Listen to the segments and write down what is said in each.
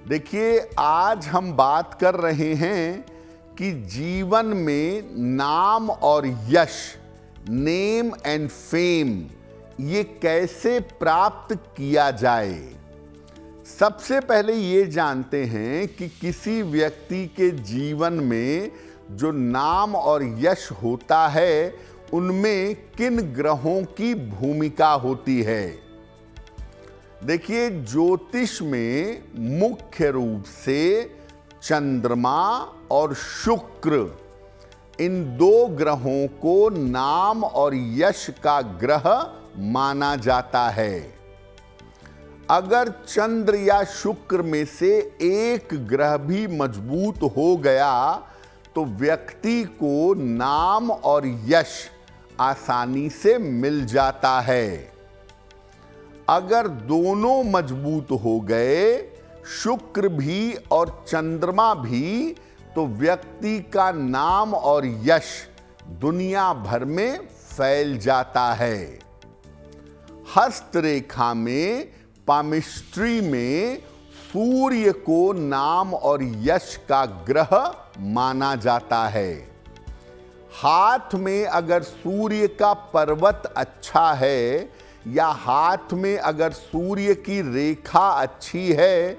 देखिए, आज हम बात कर रहे हैं कि जीवन में नाम और यश, नेम एंड फेम, ये कैसे प्राप्त किया जाए। सबसे पहले ये जानते हैं कि किसी व्यक्ति के जीवन में जो नाम और यश होता है, उनमें किन ग्रहों की भूमिका होती है। देखिए, ज्योतिष में मुख्य रूप से चंद्रमा और शुक्र, इन दो ग्रहों को नाम और यश का ग्रह माना जाता है। अगर चंद्र या शुक्र में से एक ग्रह भी मजबूत हो गया तो व्यक्ति को नाम और यश आसानी से मिल जाता है। अगर दोनों मजबूत हो गए, शुक्र भी और चंद्रमा भी, तो व्यक्ति का नाम और यश दुनिया भर में फैल जाता है। हस्तरेखा में, पामिस्ट्री में सूर्य को नाम और यश का ग्रह माना जाता है। हाथ में अगर सूर्य का पर्वत अच्छा है या हाथ में अगर सूर्य की रेखा अच्छी है,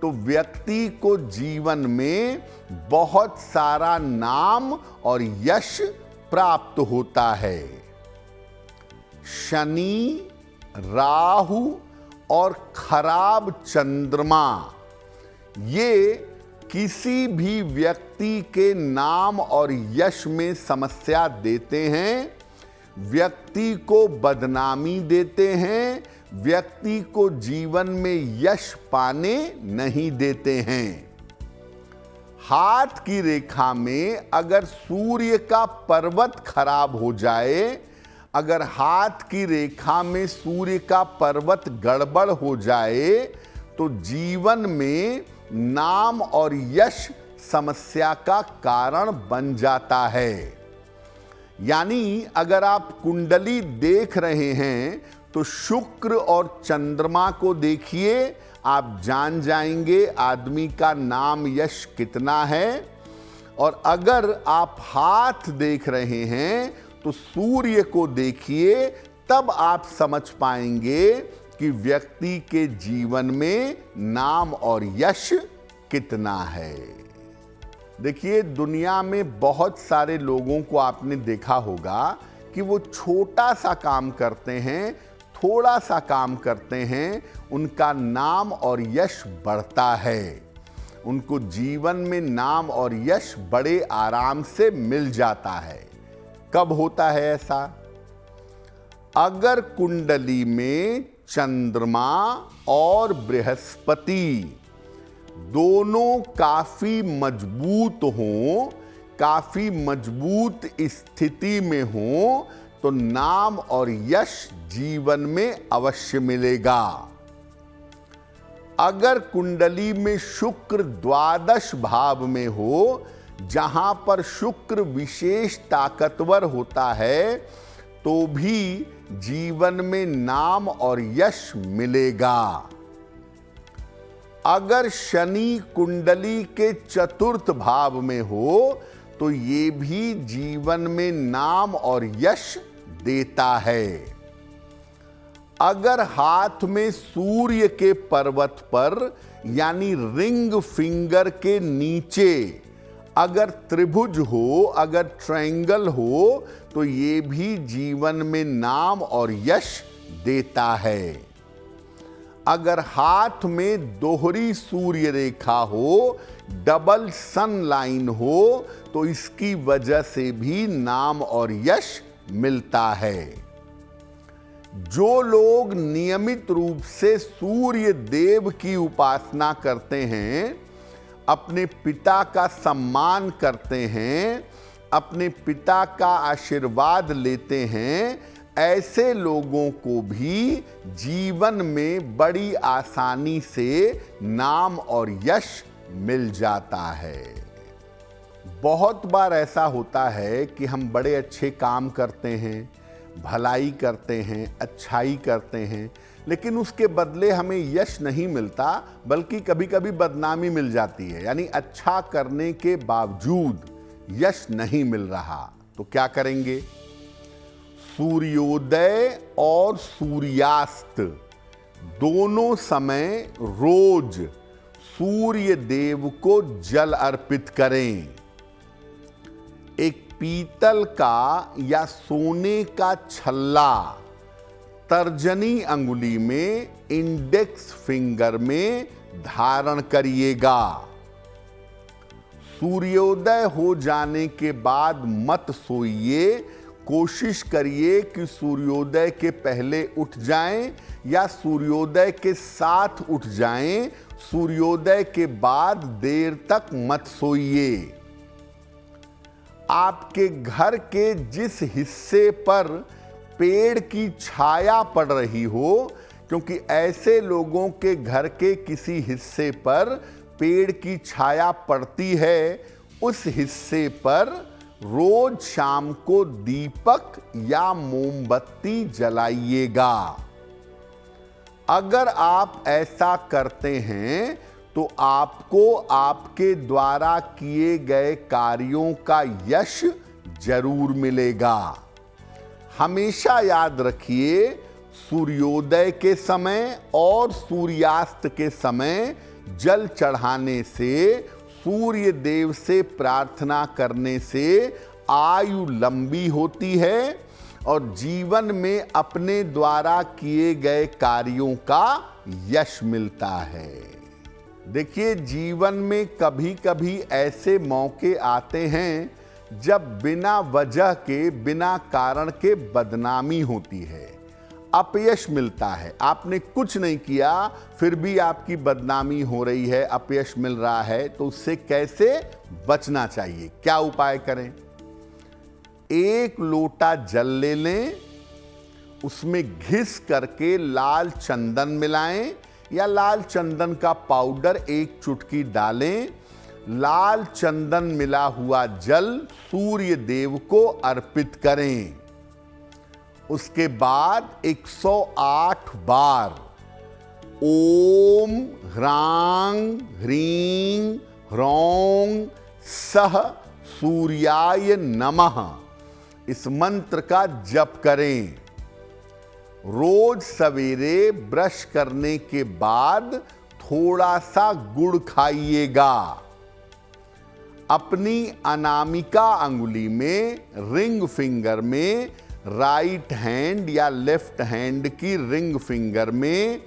तो व्यक्ति को जीवन में बहुत सारा नाम और यश प्राप्त होता है। शनि, राहु और खराब चंद्रमा, ये किसी भी व्यक्ति के नाम और यश में समस्या देते हैं, व्यक्ति को बदनामी देते हैं, व्यक्ति को जीवन में यश पाने नहीं देते हैं। हाथ की रेखा में अगर सूर्य का पर्वत खराब हो जाए, अगर हाथ की रेखा में सूर्य का पर्वत गड़बड़ हो जाए, तो जीवन में नाम और यश समस्या का कारण बन जाता है। यानी अगर आप कुंडली देख रहे हैं तो शुक्र और चंद्रमा को देखिए, आप जान जाएंगे आदमी का नाम यश कितना है। और अगर आप हाथ देख रहे हैं तो सूर्य को देखिए, तब आप समझ पाएंगे कि व्यक्ति के जीवन में नाम और यश कितना है। देखिए, दुनिया में बहुत सारे लोगों को आपने देखा होगा कि वो छोटा सा काम करते हैं, थोड़ा सा काम करते हैं, उनका नाम और यश बढ़ता है। उनको जीवन में नाम और यश बड़े आराम से मिल जाता है। कब होता है ऐसा? अगर कुंडली में चंद्रमा और बृहस्पति दोनों काफी मजबूत हों, काफी मजबूत स्थिति में हों, तो नाम और यश जीवन में अवश्य मिलेगा। अगर कुंडली में शुक्र द्वादश भाव में हो, जहां पर शुक्र विशेष ताकतवर होता है, तो भी जीवन में नाम और यश मिलेगा। अगर शनि कुंडली के चतुर्थ भाव में हो, तो ये भी जीवन में नाम और यश देता है। अगर हाथ में सूर्य के पर्वत पर, यानी रिंग फिंगर के नीचे अगर त्रिभुज हो, अगर ट्रायंगल हो, तो ये भी जीवन में नाम और यश देता है। अगर हाथ में दोहरी सूर्य रेखा हो, डबल सन लाइन हो, तो इसकी वजह से भी नाम और यश मिलता है। जो लोग नियमित रूप से सूर्य देव की उपासना करते हैं, अपने पिता का सम्मान करते हैं, अपने पिता का आशीर्वाद लेते हैं, ऐसे लोगों को भी जीवन में बड़ी आसानी से नाम और यश मिल जाता है। बहुत बार ऐसा होता है कि हम बड़े अच्छे काम करते हैं, भलाई करते हैं, अच्छाई करते हैं, लेकिन उसके बदले हमें यश नहीं मिलता, बल्कि कभी कभी बदनामी मिल जाती है, यानी अच्छा करने के बावजूद यश नहीं मिल रहा। तो क्या करेंगे? सूर्योदय और सूर्यास्त दोनों समय रोज सूर्य देव को जल अर्पित करें। एक पीतल का या सोने का छल्ला तर्जनी अंगुली में, इंडेक्स फिंगर में धारण करिएगा। सूर्योदय हो जाने के बाद मत सोइए, कोशिश करिए कि सूर्योदय के पहले उठ जाएं या सूर्योदय के साथ उठ जाएं। सूर्योदय के बाद देर तक मत सोइए। आपके घर के जिस हिस्से पर पेड़ की छाया पड़ रही हो, क्योंकि ऐसे लोगों के घर के किसी हिस्से पर पेड़ की छाया पड़ती है, उस हिस्से पर रोज शाम को दीपक या मोमबत्ती जलाइएगा। अगर आप ऐसा करते हैं तो आपको आपके द्वारा किए गए कार्यों का यश जरूर मिलेगा। हमेशा याद रखिए, सूर्योदय के समय और सूर्यास्त के समय जल चढ़ाने से, सूर्य देव से प्रार्थना करने से आयु लंबी होती है और जीवन में अपने द्वारा किए गए कार्यों का यश मिलता है। देखिए, जीवन में कभी कभी ऐसे मौके आते हैं जब बिना वजह के, बिना कारण के बदनामी होती है, अपयश मिलता है। आपने कुछ नहीं किया फिर भी आपकी बदनामी हो रही है, अपयश मिल रहा है, तो उससे कैसे बचना चाहिए, क्या उपाय करें? एक लोटा जल ले लें, उसमें घिस करके लाल चंदन मिलाएं या लाल चंदन का पाउडर एक चुटकी डालें। लाल चंदन मिला हुआ जल सूर्य देव को अर्पित करें। उसके बाद 108 बार ओम ह्रांग ह्रीं ह्रौं सह सूर्याय नमः इस मंत्र का जप करें। रोज सवेरे ब्रश करने के बाद थोड़ा सा गुड़ खाइएगा। अपनी अनामिका अंगुली में, रिंग फिंगर में, राइट हैंड या लेफ्ट हैंड की रिंग फिंगर में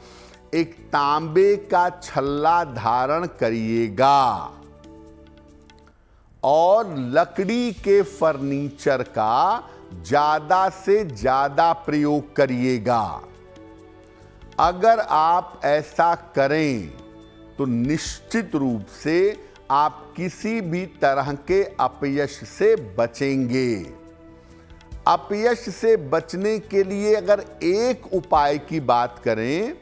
एक तांबे का छल्ला धारण करिएगा और लकड़ी के फर्नीचर का ज्यादा से ज्यादा प्रयोग करिएगा। अगर आप ऐसा करें तो निश्चित रूप से आप किसी भी तरह के अपयश से बचेंगे। अपयश से बचने के लिए अगर एक उपाय की बात करें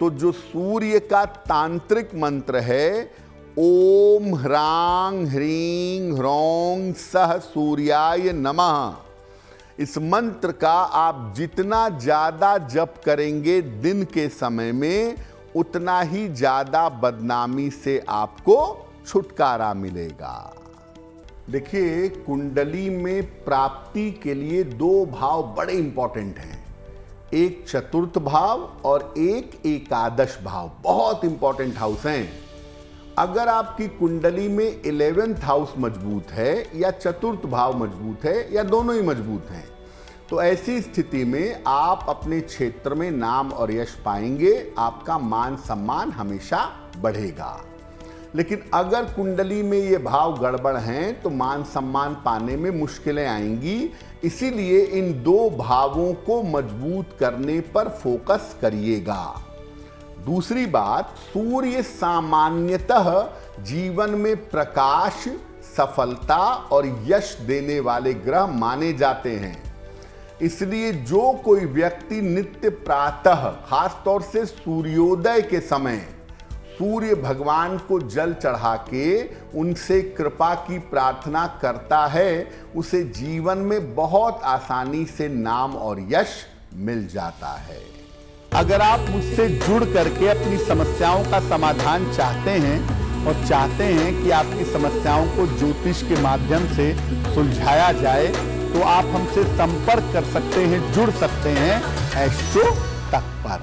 तो जो सूर्य का तांत्रिक मंत्र है, ओम ह्रांग ह्रीं ह्रौं सह सूर्याय नमः, इस मंत्र का आप जितना ज्यादा जप करेंगे दिन के समय में, उतना ही ज्यादा बदनामी से आपको छुटकारा मिलेगा। देखिए, कुंडली में प्राप्ति के लिए दो भाव बड़े इंपॉर्टेंट हैं, एक चतुर्थ भाव और एक एकादश भाव, बहुत इंपॉर्टेंट हाउस हैं। अगर आपकी कुंडली में 11th हाउस मजबूत है या चतुर्थ भाव मजबूत है या दोनों ही मजबूत हैं, तो ऐसी स्थिति में आप अपने क्षेत्र में नाम और यश पाएंगे, आपका मान सम्मान हमेशा बढ़ेगा। लेकिन अगर कुंडली में ये भाव गड़बड़ हैं तो मान सम्मान पाने में मुश्किलें आएंगी। इसीलिए इन दो भावों को मजबूत करने पर फोकस करिएगा। दूसरी बात, सूर्य सामान्यतः जीवन में प्रकाश, सफलता और यश देने वाले ग्रह माने जाते हैं। इसलिए जो कोई व्यक्ति नित्य प्रातः, खासतौर से सूर्योदय के समय, सूर्य भगवान को जल चढ़ा के उनसे कृपा की प्रार्थना करता है, उसे जीवन में बहुत आसानी से नाम और यश मिल जाता है। अगर आप मुझसे जुड़ करके अपनी समस्याओं का समाधान चाहते हैं और चाहते हैं कि आपकी समस्याओं को ज्योतिष के माध्यम से सुलझाया जाए, तो आप हमसे संपर्क कर सकते हैं, जुड़ सकते हैं एस्ट्रो तक पर।